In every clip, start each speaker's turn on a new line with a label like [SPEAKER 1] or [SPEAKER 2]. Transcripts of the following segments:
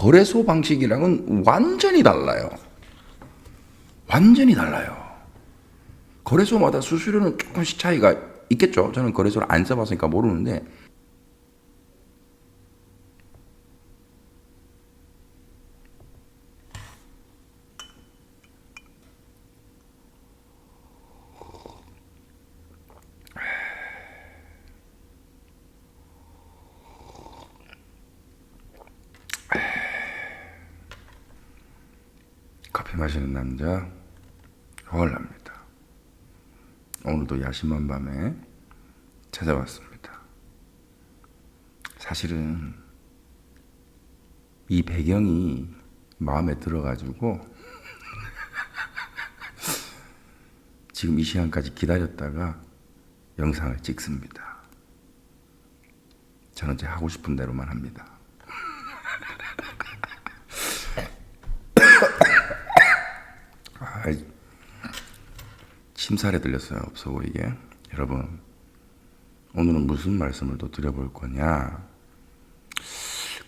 [SPEAKER 1] 거래소 방식이랑은 완전히 달라요. 완전히 달라요. 거래소마다 수수료는 조금씩 차이가 있겠죠. 저는 거래소를 안 써봤으니까 모르는데 커피 마시는 남자 허얼납니다. 오늘도 야심한 밤에 찾아왔습니다. 사실은 이 배경이 마음에 들어가지고 지금 이 시간까지 기다렸다가 영상을 찍습니다. 저는 제 하고 싶은 대로만 합니다. 침살에 들렸어요. 없어 보이게. 여러분, 오늘은 무슨 말씀을 또 드려볼 거냐.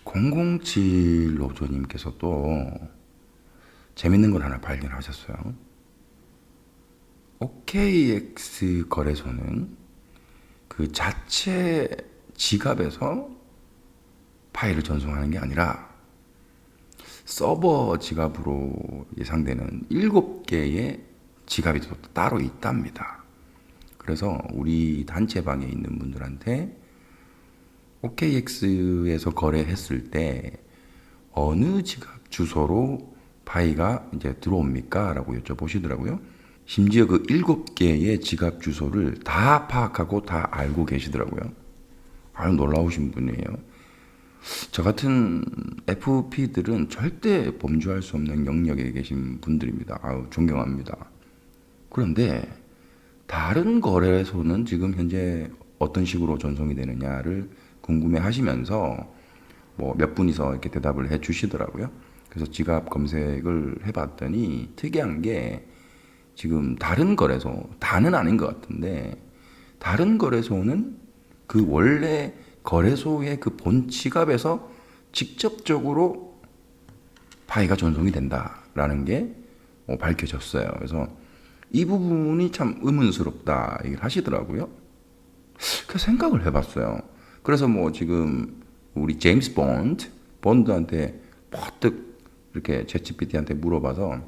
[SPEAKER 1] 007 노조님께서 또 재밌는 걸 하나 발견하셨어요. OKX 거래소는 그 자체 지갑에서 파일을 전송하는 게 아니라 서버 지갑으로 예상되는 7개의 지갑이 또 따로 있답니다. 그래서 우리 단체방에 있는 분들한테 OKX에서 거래했을 때 어느 지갑 주소로 파이가 이제 들어옵니까? 라고 여쭤보시더라고요. 심지어 그 7개의 지갑 주소를 다 파악하고 다 알고 계시더라고요. 아유, 놀라우신 분이에요. 저 같은 FP들은 절대 범주할 수 없는 영역에 계신 분들입니다. 아유, 존경합니다. 그런데 다른 거래소는 지금 현재 어떤 식으로 전송이 되느냐를 궁금해 하시면서 뭐 몇 분이서 이렇게 대답을 해 주시더라고요. 그래서 지갑 검색을 해봤더니 특이한 게 지금 다른 거래소, 다는 아닌 것 같은데 다른 거래소는 그 원래 거래소의 그 본 지갑에서 직접적으로 파이가 전송이 된다라는 게 밝혀졌어요. 그래서 이 부분이 참 의문스럽다 얘기를 하시더라고요. 그 생각을 해봤어요. 그래서 뭐 지금 우리 제임스 본드한테 퍼뜩 이렇게 챗GPT한테 물어봐서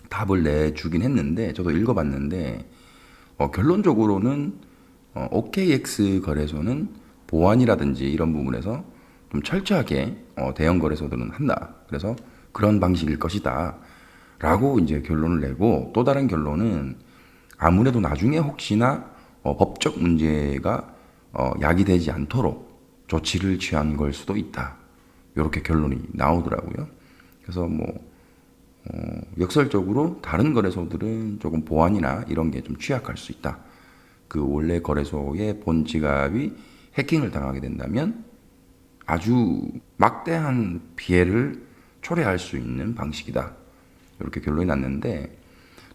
[SPEAKER 1] 답을 내주긴 했는데 저도 읽어봤는데 결론적으로는 OKX 거래소는 보안이라든지 이런 부분에서 좀 철저하게 대형 거래소들은 한다. 그래서 그런 방식일 것이다. 라고 이제 결론을 내고 또 다른 결론은 아무래도 나중에 혹시나 법적 문제가 야기되지 않도록 조치를 취한 걸 수도 있다. 이렇게 결론이 나오더라고요. 그래서 뭐 역설적으로 다른 거래소들은 조금 보안이나 이런 게 좀 취약할 수 있다. 그 원래 거래소의 본 지갑이 해킹을 당하게 된다면 아주 막대한 피해를 초래할 수 있는 방식이다. 이렇게 결론이 났는데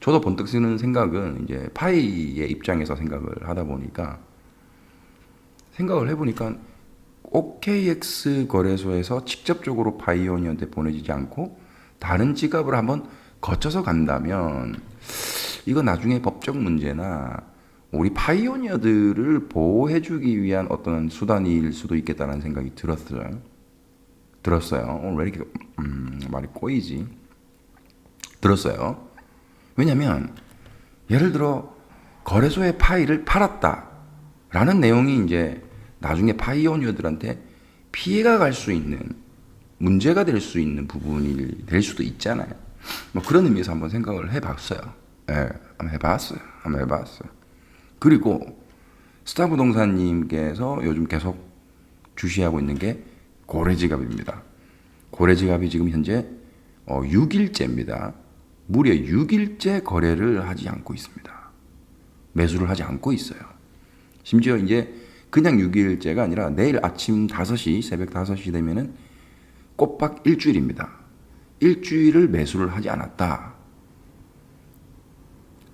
[SPEAKER 1] 저도 번뜩 쓰는 생각은 이제 파이의 입장에서 생각을 하다 보니까 생각을 해보니까 OKX 거래소에서 직접적으로 파이오니어한테 보내지지 않고 다른 지갑을 한번 거쳐서 간다면 이거 나중에 법적 문제나 우리 파이오니어들을 보호해주기 위한 어떤 수단일 수도 있겠다는 생각이 들었어요. 오늘 왜 이렇게 말이 꼬이지? 들었어요. 왜냐면 예를 들어 거래소의 파일을 팔았다라는 내용이 이제 나중에 파이오니어들한테 피해가 갈 수 있는 문제가 될 수 있는 부분이 될 수도 있잖아요. 뭐 그런 의미에서 한번 생각을 해봤어요. 예, 한번 해봤어요. 그리고 스타부동산님께서 요즘 계속 주시하고 있는 게 고래지갑입니다. 고래지갑이 지금 현재 6일째입니다. 무려 6일째 거래를 하지 않고 있습니다. 매수를 하지 않고 있어요. 심지어 이제 그냥 6일째가 아니라 내일 아침 5시, 새벽 5시 되면은 꼬박 일주일입니다. 일주일을 매수를 하지 않았다.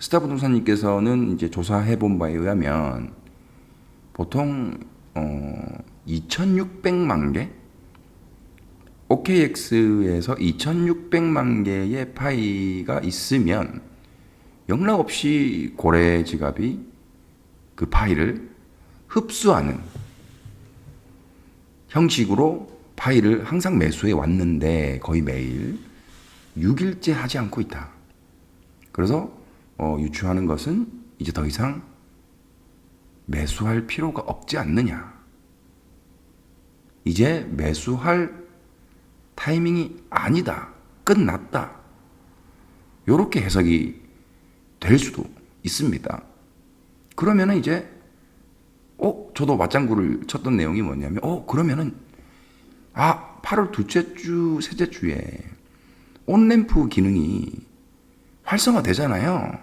[SPEAKER 1] 스타부동산님께서는 이제 조사해 본 바에 의하면 보통 2,600만 개 OKX에서 2,600만 개의 파이가 있으면 영락없이 고래 지갑이 그 파이를 흡수하는 형식으로 파이를 항상 매수해 왔는데 거의 매일 6일째 하지 않고 있다. 그래서 유추하는 것은 이제 더 이상 매수할 필요가 없지 않느냐. 이제 매수할 타이밍이 아니다. 끝났다. 이렇게 해석이 될 수도 있습니다. 그러면은 이제 저도 맞장구를 쳤던 내용이 뭐냐면 그러면은 8월 둘째 주, 셋째 주에 온램프 기능이 활성화되잖아요.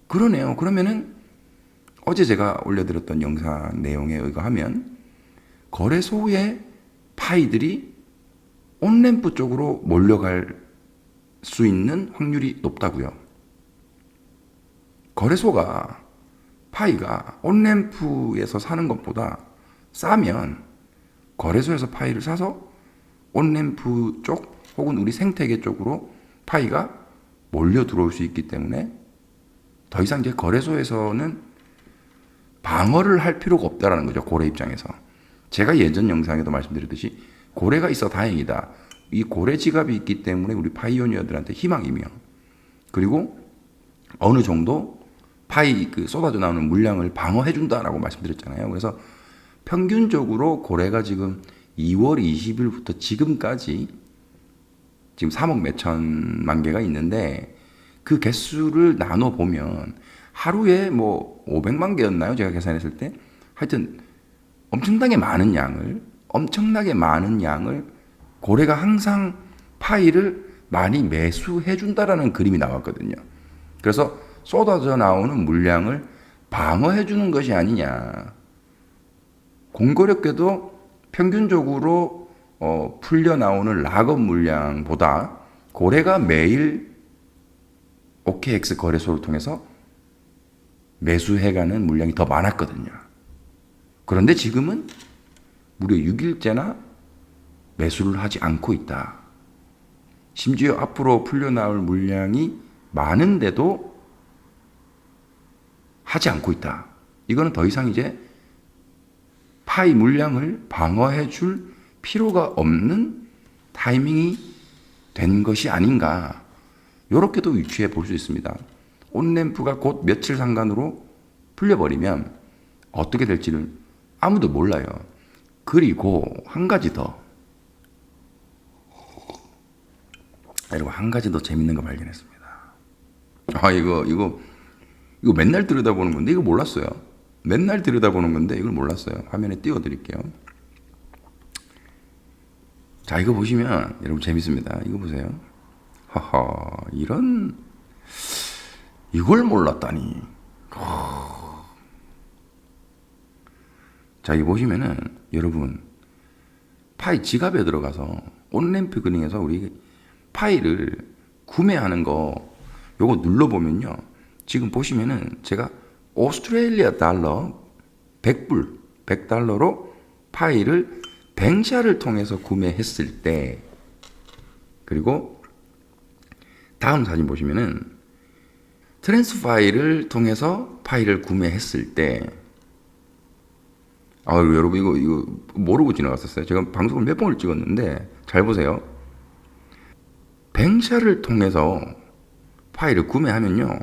[SPEAKER 1] 그러네요. 그러면은 어제 제가 올려드렸던 영상 내용에 의거하면 거래소의 파이들이 온램프 쪽으로 몰려갈 수 있는 확률이 높다고요. 거래소가 파이가 온램프에서 사는 것보다 싸면 거래소에서 파이를 사서 온램프 쪽 혹은 우리 생태계 쪽으로 파이가 몰려 들어올 수 있기 때문에 더 이상 이제 거래소에서는 방어를 할 필요가 없다라는 거죠. 고래 입장에서. 제가 예전 영상에도 말씀드렸듯이 고래가 있어 다행이다. 이 고래 지갑이 있기 때문에 우리 파이오니어들한테 희망이며, 그리고 어느 정도 파이 쏟아져 나오는 물량을 방어해준다라고 말씀드렸잖아요. 그래서 평균적으로 고래가 지금 2월 20일부터 지금까지 지금 3억 몇천만 개가 있는데 그 개수를 나눠 보면 하루에 500만 개였나요? 제가 계산했을 때. 하여튼 엄청나게 많은 양을 고래가 항상 파이를 많이 매수해 준다라는 그림이 나왔거든요. 그래서 쏟아져 나오는 물량을 방어해 주는 것이 아니냐. 공교롭게도 평균적으로 풀려 나오는 락업 물량보다 고래가 매일 OKX 거래소를 통해서 매수해가는 물량이 더 많았거든요. 그런데 지금은 무려 6일째나 매수를 하지 않고 있다. 심지어 앞으로 풀려 나올 물량이 많은데도 하지 않고 있다. 이거는 더 이상 이제 파이 물량을 방어해 줄 필요가 없는 타이밍이 된 것이 아닌가. 이렇게도 유추해 볼 수 있습니다. 온램프가 곧 며칠 상간으로 풀려버리면 어떻게 될지를 아무도 몰라요. 그리고 한 가지 더. 여러분, 한 가지 더 재밌는 거 발견했습니다. 이거 맨날 들여다보는 건데 이거 몰랐어요. 맨날 들여다보는 건데 이걸 몰랐어요. 화면에 띄워드릴게요. 자, 이거 보시면 여러분 재밌습니다. 이거 보세요. 이걸 몰랐다니. 자, 이거 보시면은 여러분 파이 지갑에 들어가서 온램프 기능에서 우리 파이를 구매하는 거 요거 눌러보면요. 지금 보시면은 제가 오스트레일리아 달러 100불, 100달러로 파이를 뱅샤를 통해서 구매했을 때, 그리고 다음 사진 보시면은 트랜스파이를 통해서 파이를 구매했을 때, 여러분 이거 모르고 지나갔었어요. 제가 방송을 몇 번을 찍었는데 잘 보세요. 뱅샤를 통해서 파이를 구매하면요,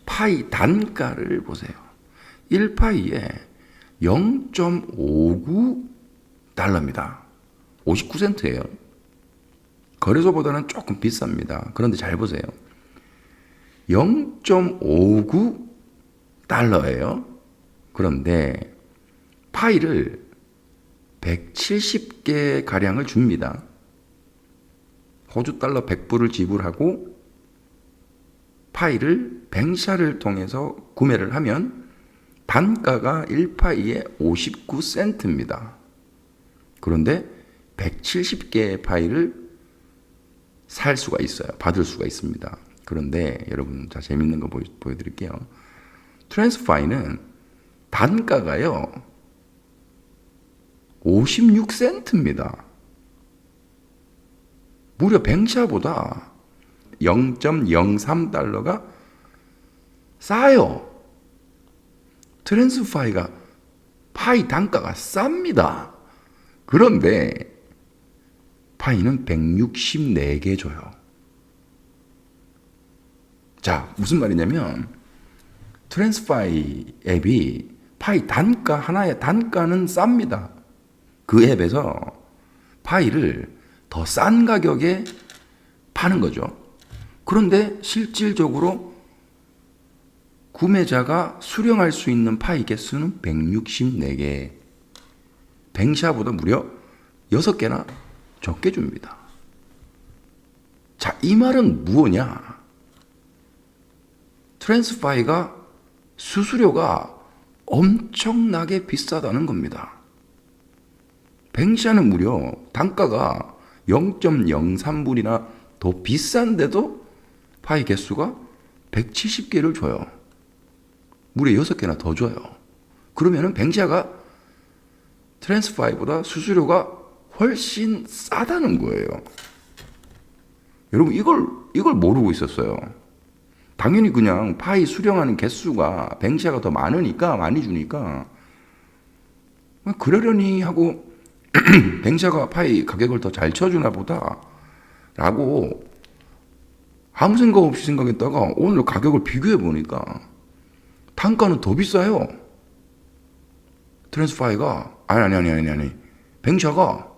[SPEAKER 1] 파이 단가를 보세요. 1파이에 0.59달러입니다. 59센트예요. 거래소보다는 조금 비쌉니다. 그런데 잘 보세요. 0.59달러예요. 그런데 파이를 170개 가량을 줍니다. 호주 달러 100불을 지불하고 파이를 뱅샤를 통해서 구매를 하면 단가가 1파이에 59센트입니다. 그런데 170개의 파이를 살 수가 있어요. 받을 수가 있습니다. 그런데 여러분, 자, 재밌는 거 보여드릴게요. 트랜스파이는 단가가요 56센트입니다. 무려 뱅샤보다 0.03달러가 싸요. 트랜스파이가 파이 단가가 쌉니다. 그런데 파이는 164개 줘요. 자, 무슨 말이냐면 트랜스파이 앱이 파이 단가 하나의 단가는 쌉니다. 그 앱에서 파이를 더 싼 가격에 파는 거죠. 그런데 실질적으로 구매자가 수령할 수 있는 파이 개수는 164개. 뱅샤보다 무려 6개나 적게 줍니다. 자, 이 말은 무엇냐? 트랜스파이가 수수료가 엄청나게 비싸다는 겁니다. 뱅샤는 무려 단가가 0.03불이나 더 비싼데도 파이 개수가 170개를 줘요. 무려 6개나 더 줘요. 그러면은 뱅샤가 트랜스파이보다 수수료가 훨씬 싸다는 거예요. 여러분 이걸 모르고 있었어요. 당연히 그냥 파이 수령하는 개수가 뱅샤가 더 많으니까 많이 주니까 그러려니 하고 뱅샤가 파이 가격을 더 잘 쳐주나 보다 라고 아무 생각 없이 생각했다가 오늘 가격을 비교해 보니까 단가는 더 비싸요. 트랜스파이가 아니 뱅샤가.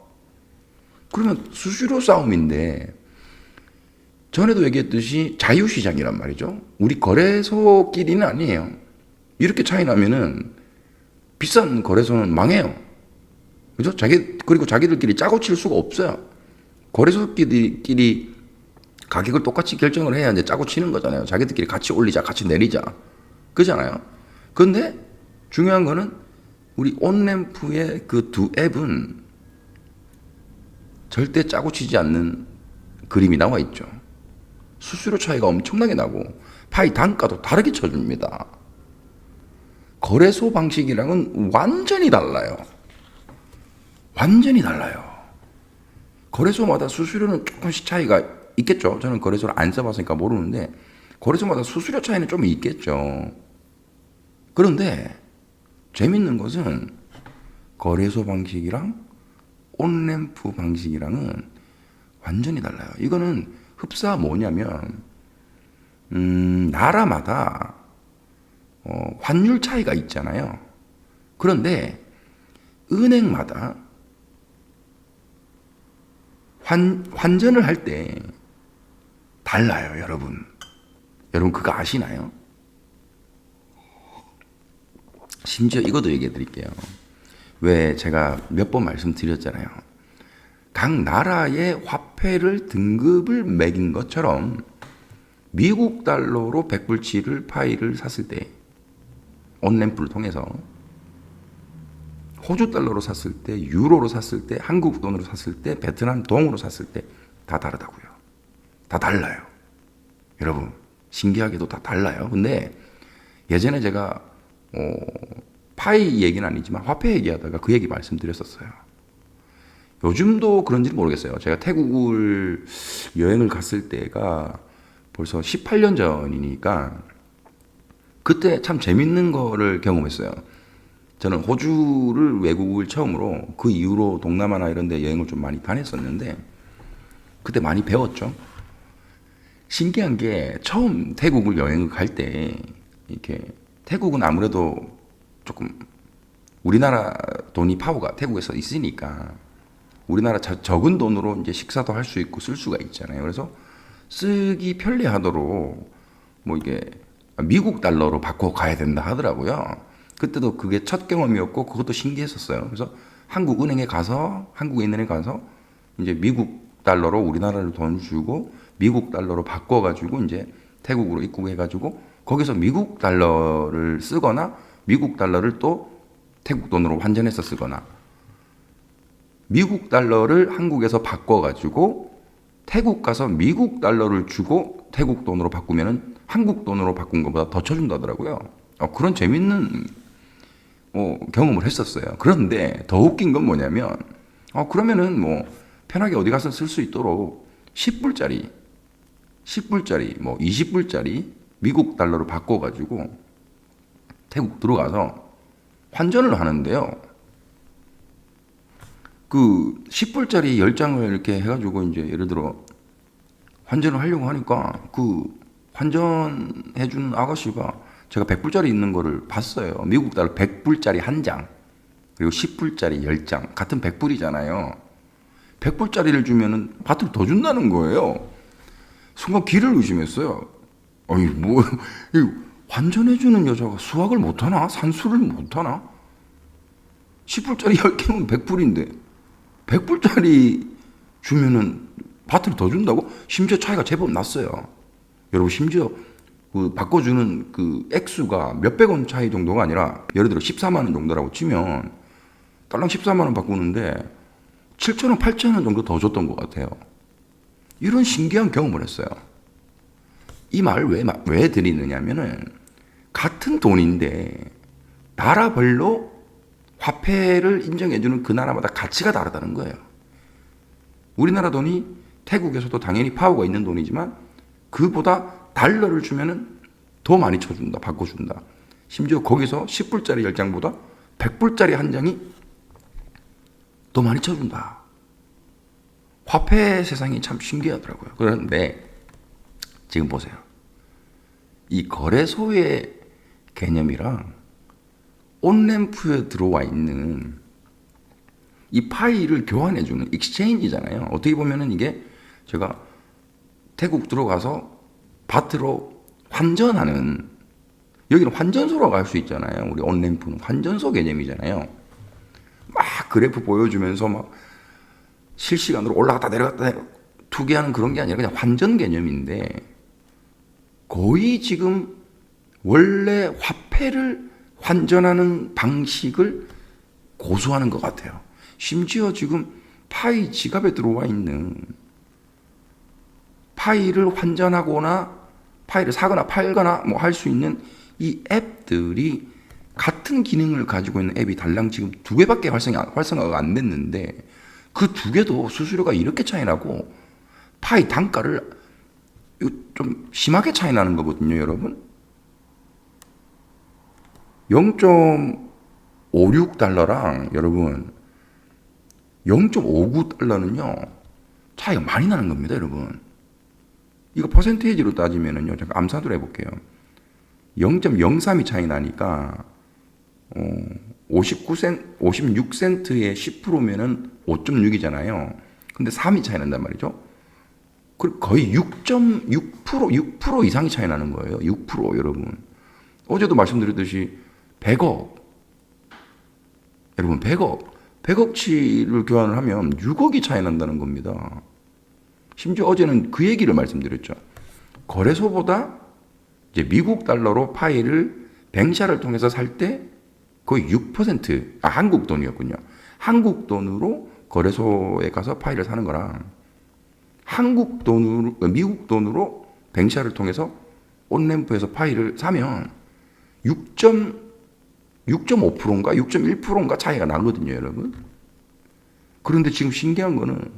[SPEAKER 1] 그러면 수수료 싸움인데 전에도 얘기했듯이 자유시장이란 말이죠. 우리 거래소끼리는 아니에요. 이렇게 차이 나면은 비싼 거래소는 망해요. 그죠? 그리고 자기들끼리 짜고 칠 수가 없어요. 거래소끼리 가격을 똑같이 결정을 해야 이제 짜고 치는 거잖아요. 자기들끼리 같이 올리자, 같이 내리자. 그잖아요. 근데 중요한 거는 우리 온램프의 그 두 앱은 절대 짜고 치지 않는 그림이 나와 있죠. 수수료 차이가 엄청나게 나고 파이 단가도 다르게 쳐줍니다. 거래소 방식이랑은 완전히 달라요. 완전히 달라요. 거래소마다 수수료는 조금씩 차이가 있겠죠. 저는 거래소를 안 써봤으니까 모르는데 거래소마다 수수료 차이는 좀 있겠죠. 그런데 재밌는 것은 거래소 방식이랑 온램프 방식이랑은 완전히 달라요. 이거는 흡사 뭐냐면 나라마다 환율 차이가 있잖아요. 그런데 은행마다 환전을 할 때 달라요, 여러분. 여러분 그거 아시나요? 심지어 이것도 얘기해 드릴게요. 왜 제가 몇 번 말씀드렸잖아요. 각 나라의 화폐를 등급을 매긴 것처럼 미국 달러로 100불치를 파이를 샀을 때 온램프를 통해서 호주 달러로 샀을 때, 유로로 샀을 때, 한국 돈으로 샀을 때, 베트남 동으로 샀을 때 다 다르다고요. 다 달라요. 여러분 신기하게도 다 달라요. 근데 예전에 제가 파이 얘기는 아니지만 화폐 얘기하다가 그 얘기 말씀드렸었어요. 요즘도 그런지는 모르겠어요. 제가 태국을 여행을 갔을 때가 벌써 18년 전이니까 그때 참 재밌는 거를 경험했어요. 저는 호주를 외국을 처음으로 그 이후로 동남아나 이런 데 여행을 좀 많이 다녔었는데 그때 많이 배웠죠. 신기한 게 처음 태국을 여행을 갈 때 이렇게 태국은 아무래도 조금 우리나라 돈이 파워가 태국에서 있으니까 우리나라 적은 돈으로 이제 식사도 할 수 있고 쓸 수가 있잖아요. 그래서 쓰기 편리하도록 뭐 이게 미국 달러로 바꿔 가야 된다 하더라고요. 그때도 그게 첫 경험이었고 그것도 신기했었어요. 그래서 한국에 가서 이제 미국 달러로 우리나라로 돈 주고 미국 달러로 바꿔가지고 이제 태국으로 입국해가지고 거기서 미국 달러를 쓰거나 미국 달러를 또 태국 돈으로 환전해서 쓰거나 미국 달러를 한국에서 바꿔가지고 태국 가서 미국 달러를 주고 태국 돈으로 바꾸면은 한국 돈으로 바꾼 것보다 더 쳐준다더라고요. 그런 재밌는 경험을 했었어요. 그런데 더 웃긴 건 뭐냐면 그러면은 뭐 편하게 어디 가서 쓸 수 있도록 10불짜리, 10불짜리, 뭐 20불짜리 미국 달러로 바꿔가지고 태국 들어가서 환전을 하는데요. 그 10불짜리 10장을 이렇게 해가지고 이제 예를 들어 환전을 하려고 하니까 그 환전해주는 아가씨가 제가 100불짜리 있는 거를 봤어요. 미국 달러 100불짜리 한 장, 그리고 10불짜리 10장, 같은 100불이잖아요. 100불짜리를 주면은 밭을 더 준다는 거예요. 순간 귀를 의심했어요. 아니, 뭐, 환전해주는 여자가 수학을 못하나? 산수를 못하나? 10불짜리 10개면 100불인데, 100불짜리 주면은 밭을 더 준다고? 심지어 차이가 제법 났어요. 여러분, 심지어 그 바꿔주는 그 액수가 몇백 원 차이 정도가 아니라, 예를 들어 14만 원 정도라고 치면, 딸랑 14만 원 바꾸는데, 7천 원, 8천 원 정도 더 줬던 것 같아요. 이런 신기한 경험을 했어요. 이 말을 왜 드리느냐면은, 같은 돈인데, 나라별로 화폐를 인정해주는 그 나라마다 가치가 다르다는 거예요. 우리나라 돈이 태국에서도 당연히 파워가 있는 돈이지만, 그보다 달러를 주면은 더 많이 쳐준다, 바꿔준다. 심지어 거기서 10불짜리 10장보다 100불짜리 한 장이 더 많이 쳐준다. 화폐 세상이 참 신기하더라고요. 그런데 지금 보세요. 이 거래소의 개념이랑 온램프에 들어와 있는 이 파일을 교환해주는 익스체인지잖아요. 어떻게 보면은 이게 제가 태국 들어가서 밭으로 환전하는, 여기는 환전소라고 할 수 있잖아요. 우리 온램프는 환전소 개념이잖아요. 막 그래프 보여주면서 막 실시간으로 올라갔다 내려갔다 투기하는 그런 게 아니라 그냥 환전 개념인데, 거의 지금 원래 화폐를 환전하는 방식을 고수하는 것 같아요. 심지어 지금 파이 지갑에 들어와 있는, 파이를 환전하거나 파이를 사거나 팔거나 뭐 할 수 있는 이 앱들이 같은 기능을 가지고 있는 앱이 달랑 지금 2개밖에 활성화가 안 됐는데, 그 2개도 수수료가 이렇게 차이 나고 파이 단가를 좀 심하게 차이 나는 거거든요, 여러분. 0.56달러랑 여러분 0.59달러는요 차이가 많이 나는 겁니다, 여러분. 이거 퍼센테이지로 따지면은요, 제가 암산으로 해볼게요. 0.03이 차이 나니까 56센트에 10%면은 5.6이잖아요. 근데 3이 차이 난단 말이죠. 그리고 거의 6% 이상이 차이 나는 거예요. 6% 여러분. 어제도 말씀드렸듯이 100억. 여러분 100억치를 교환을 하면 6억이 차이 난다는 겁니다. 심지어 어제는 그 얘기를 말씀드렸죠. 거래소보다 이제 미국 달러로 파일을 뱅샤를 통해서 살 때 거의 6%, 한국 돈이었군요. 한국 돈으로 거래소에 가서 파일을 사는 거랑 한국 돈으로, 미국 돈으로 뱅샤를 통해서 온램프에서 파일을 사면 6.5%인가 6.1%인가 차이가 나거든요, 여러분. 그런데 지금 신기한 거는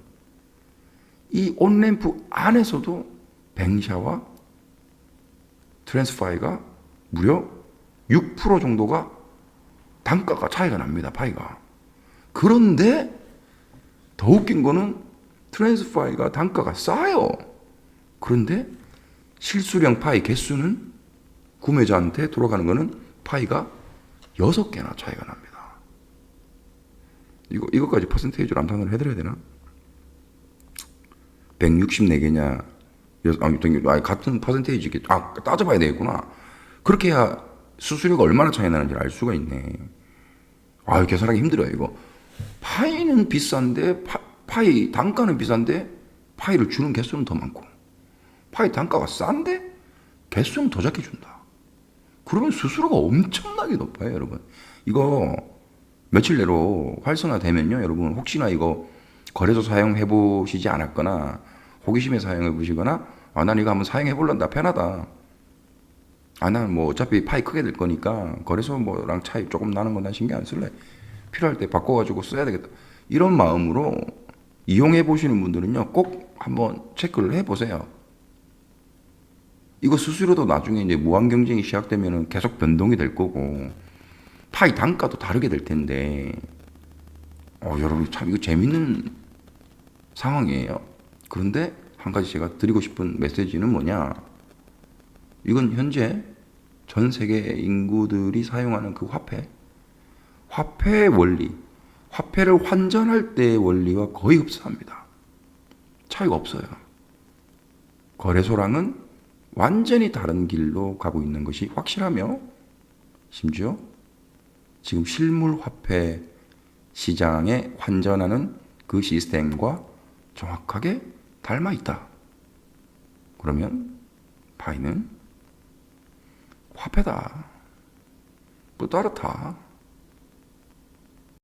[SPEAKER 1] 이 온램프 안에서도 뱅샤와 트랜스파이가 무려 6% 정도가 단가가 차이가 납니다, 파이가. 그런데 더 웃긴 거는 트랜스파이가 단가가 싸요. 그런데 실수령 파이 개수는 구매자한테 돌아가는 거는 파이가 6개나 차이가 납니다. 이거까지 퍼센테이지로 암산을 해드려야 되나? 164개냐? 같은 퍼센테이지, 따져봐야 되겠구나. 그렇게 해야 수수료가 얼마나 차이 나는지 알 수가 있네. 계산하기 힘들어요, 이거. 파이는 비싼데, 파이 단가는 비싼데, 파이를 주는 개수는 더 많고, 파이 단가가 싼데, 개수는 더 작게 준다. 그러면 수수료가 엄청나게 높아요, 여러분. 이거 며칠 내로 활성화되면요, 여러분, 혹시나 이거 거래소 사용해 보시지 않았거나, 호기심에 사용해 보시거나, 난 이거 한번 사용해 볼란다, 편하다. 난 뭐 어차피 파이 크게 될 거니까 거래소 뭐랑 차이 조금 나는 건 난 신경 안 쓸래. 필요할 때 바꿔가지고 써야 되겠다. 이런 마음으로 이용해 보시는 분들은요, 꼭 한번 체크를 해 보세요. 이거 수수료도 나중에 이제 무한 경쟁이 시작되면은 계속 변동이 될 거고, 파이 단가도 다르게 될 텐데, 여러분 참 이거 재밌는 상황이에요. 그런데 한 가지 제가 드리고 싶은 메시지는 뭐냐? 이건 현재 전 세계 인구들이 사용하는 그 화폐의 원리, 화폐를 환전할 때의 원리와 거의 흡사합니다. 차이가 없어요. 거래소랑은 완전히 다른 길로 가고 있는 것이 확실하며, 심지어 지금 실물 화폐 시장에 환전하는 그 시스템과 정확하게 닮아 있다. 그러면 파이는 화폐다. 또 따르다.